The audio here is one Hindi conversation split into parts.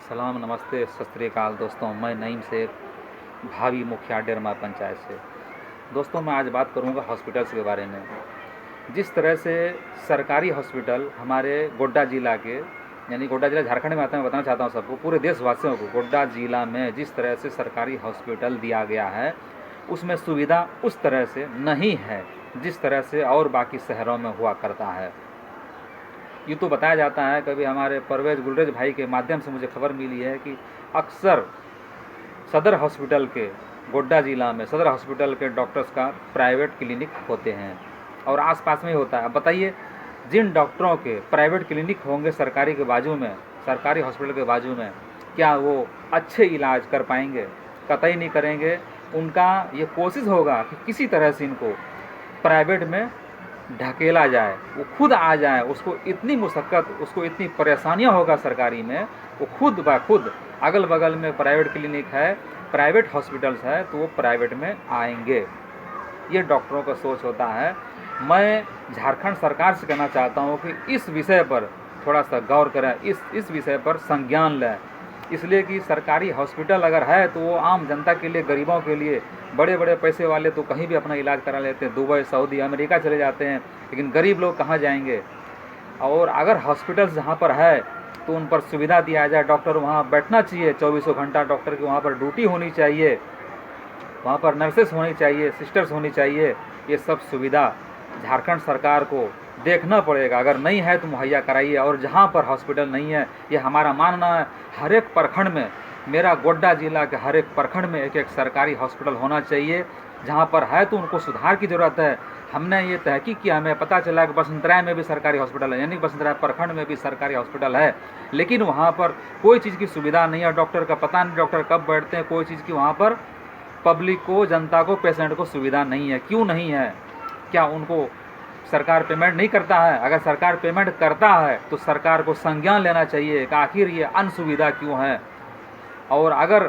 सलाम, नमस्ते, सत श्री अकाल दोस्तों। मैं नईम शेख, भावी मुखिया डेरमा पंचायत से। दोस्तों, मैं आज बात करूंगा हॉस्पिटल्स के बारे में। जिस तरह से सरकारी हॉस्पिटल हमारे गोड्डा ज़िला के, यानी गोड्डा ज़िला झारखंड में आता है, मैं बताना चाहता हूं सबको, पूरे देशवासियों को, गोड्डा ज़िला में जिस तरह से सरकारी हॉस्पिटल दिया गया है उसमें सुविधा उस तरह से नहीं है जिस तरह से और बाकी शहरों में हुआ करता है। ये तो बताया जाता है, कभी हमारे परवेज गुलरेज भाई के माध्यम से मुझे खबर मिली है कि अक्सर सदर हॉस्पिटल के, गोड्डा ज़िला में सदर हॉस्पिटल के डॉक्टर्स का प्राइवेट क्लिनिक होते हैं और आसपास में ही होता है। अब बताइए, जिन डॉक्टरों के प्राइवेट क्लिनिक होंगे सरकारी के बाजू में, सरकारी हॉस्पिटल के बाजू में, क्या वो अच्छे इलाज कर पाएंगे? कतई नहीं करेंगे। उनका ये कोशिश होगा कि किसी तरह से इनको प्राइवेट में ढकेला जाए, वो खुद आ जाए। उसको इतनी मुशक्क़त, उसको इतनी परेशानियां होगा सरकारी में, वो खुद ब खुद अगल बगल में प्राइवेट क्लिनिक है, प्राइवेट हॉस्पिटल्स है, तो वो प्राइवेट में आएंगे। ये डॉक्टरों का सोच होता है। मैं झारखंड सरकार से कहना चाहता हूँ कि इस विषय पर थोड़ा सा गौर करें, इस विषय पर संज्ञान लें। इसलिए कि सरकारी हॉस्पिटल अगर है तो वो आम जनता के लिए, गरीबों के लिए, बड़े बड़े पैसे वाले तो कहीं भी अपना इलाज करा लेते हैं, दुबई, सऊदी, अमेरिका चले जाते हैं, लेकिन गरीब लोग कहाँ जाएंगे? और अगर हॉस्पिटल्स जहाँ पर है तो उन पर सुविधा दिया जाए, डॉक्टर वहाँ बैठना चाहिए, 24 घंटा डॉक्टर की वहाँ पर ड्यूटी होनी चाहिए, वहाँ पर नर्सेस होनी चाहिए, सिस्टर्स होनी चाहिए। ये सब सुविधा झारखंड सरकार को देखना पड़ेगा। अगर नहीं है तो मुहैया कराइए। और जहाँ पर हॉस्पिटल नहीं है, ये हमारा मानना है, हर एक प्रखंड में, मेरा गोड्डा ज़िला के हर एक प्रखंड में एक एक सरकारी हॉस्पिटल होना चाहिए। जहाँ पर है तो उनको सुधार की ज़रूरत है। हमने ये तहकीक किया, हमें पता चला कि बसंतराय में भी सरकारी हॉस्पिटल है, यानी बसंतराय प्रखंड में भी सरकारी हॉस्पिटल है, लेकिन वहाँ पर कोई चीज़ की सुविधा नहीं है। डॉक्टर का पता नहीं डॉक्टर कब बैठते हैं, कोई चीज़ की वहाँ पर पब्लिक को, जनता को, पेशेंट को सुविधा नहीं है। क्यों नहीं है? क्या उनको सरकार पेमेंट नहीं करता है? अगर सरकार पेमेंट करता है तो सरकार को संज्ञान लेना चाहिए कि आखिर ये अनसुविधा क्यों है। और अगर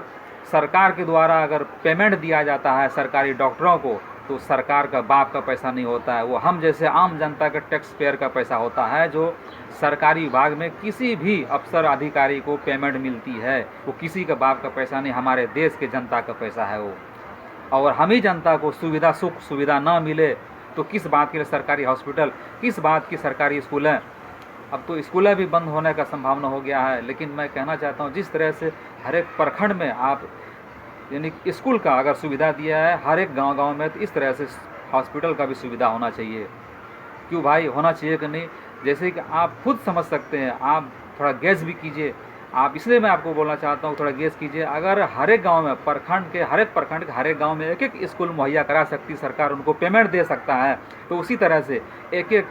सरकार के द्वारा अगर पेमेंट दिया जाता है सरकारी डॉक्टरों को, तो सरकार का बाप का पैसा नहीं होता है, वो हम जैसे आम जनता के टैक्स पेयर का पैसा होता है। जो सरकारी विभाग में किसी भी अफसर अधिकारी को पेमेंट मिलती है, वो किसी का बाप का पैसा नहीं, हमारे देश के जनता का पैसा है वो। और हम ही जनता को सुविधा, सुख सुविधा ना मिले तो किस बात के लिए सरकारी हॉस्पिटल, किस बात की सरकारी स्कूल है? अब तो स्कूलें भी बंद होने का संभावना हो गया है। लेकिन मैं कहना चाहता हूँ, जिस तरह से हर एक प्रखंड में आप, यानी स्कूल का अगर सुविधा दिया है हर एक गांव-गांव में, तो इस तरह से हॉस्पिटल का भी सुविधा होना चाहिए। क्यों भाई, होना चाहिए कि नहीं? जैसे कि आप खुद समझ सकते हैं, आप थोड़ा गैस भी कीजिए। आप, इसलिए मैं आपको बोलना चाहता हूँ, थोड़ा गेस कीजिए। अगर हर एक गांव में, प्रखंड के हर एक गांव में एक एक स्कूल मुहैया करा सकती सरकार, उनको पेमेंट दे सकता है, तो उसी तरह से एक एक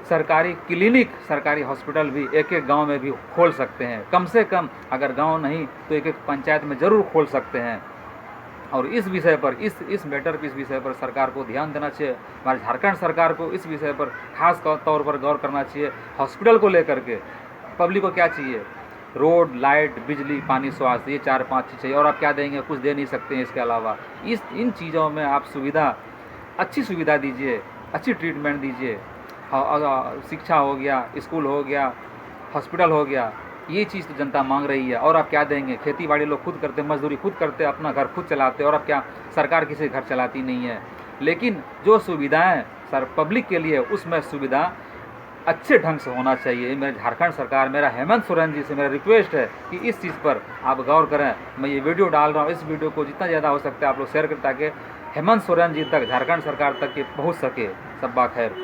सरकारी क्लिनिक, सरकारी हॉस्पिटल भी एक एक गांव में भी खोल सकते हैं। कम से कम अगर गांव नहीं तो एक एक पंचायत में ज़रूर खोल सकते हैं। और इस विषय पर, इस मैटर पर, इस विषय पर सरकार को ध्यान देना चाहिए। हमारे झारखंड सरकार को इस विषय पर खास तौर पर गौर करना चाहिए। हॉस्पिटल को लेकर के पब्लिक को क्या चाहिए? रोड, लाइट, बिजली, पानी, स्वास्थ्य, ये 4-5 चीज़ चाहिए। और आप क्या देंगे? कुछ दे नहीं सकते हैं इसके अलावा। इन चीज़ों में आप सुविधा, अच्छी सुविधा दीजिए, अच्छी ट्रीटमेंट दीजिए। शिक्षा हो गया, स्कूल हो गया, हॉस्पिटल हो गया, ये चीज़ तो जनता मांग रही है। और आप क्या देंगे? खेती बाड़ी लोग खुद करते, मजदूरी खुद करते, अपना घर खुद चलाते। और अब क्या, सरकार किसी घर चलाती नहीं है। लेकिन जो सुविधाएँ सर पब्लिक के लिए, उसमें सुविधा अच्छे ढंग से होना चाहिए। मेरे झारखंड सरकार, मेरा हेमंत सोरेन जी से मेरा रिक्वेस्ट है कि इस चीज़ पर आप गौर करें। मैं ये वीडियो डाल रहा हूँ, इस वीडियो को जितना ज़्यादा हो सकता है आप लोग शेयर करें, ताकि हेमंत सोरेन जी तक, झारखंड सरकार तक ये पहुँच सके। सब बात खैर।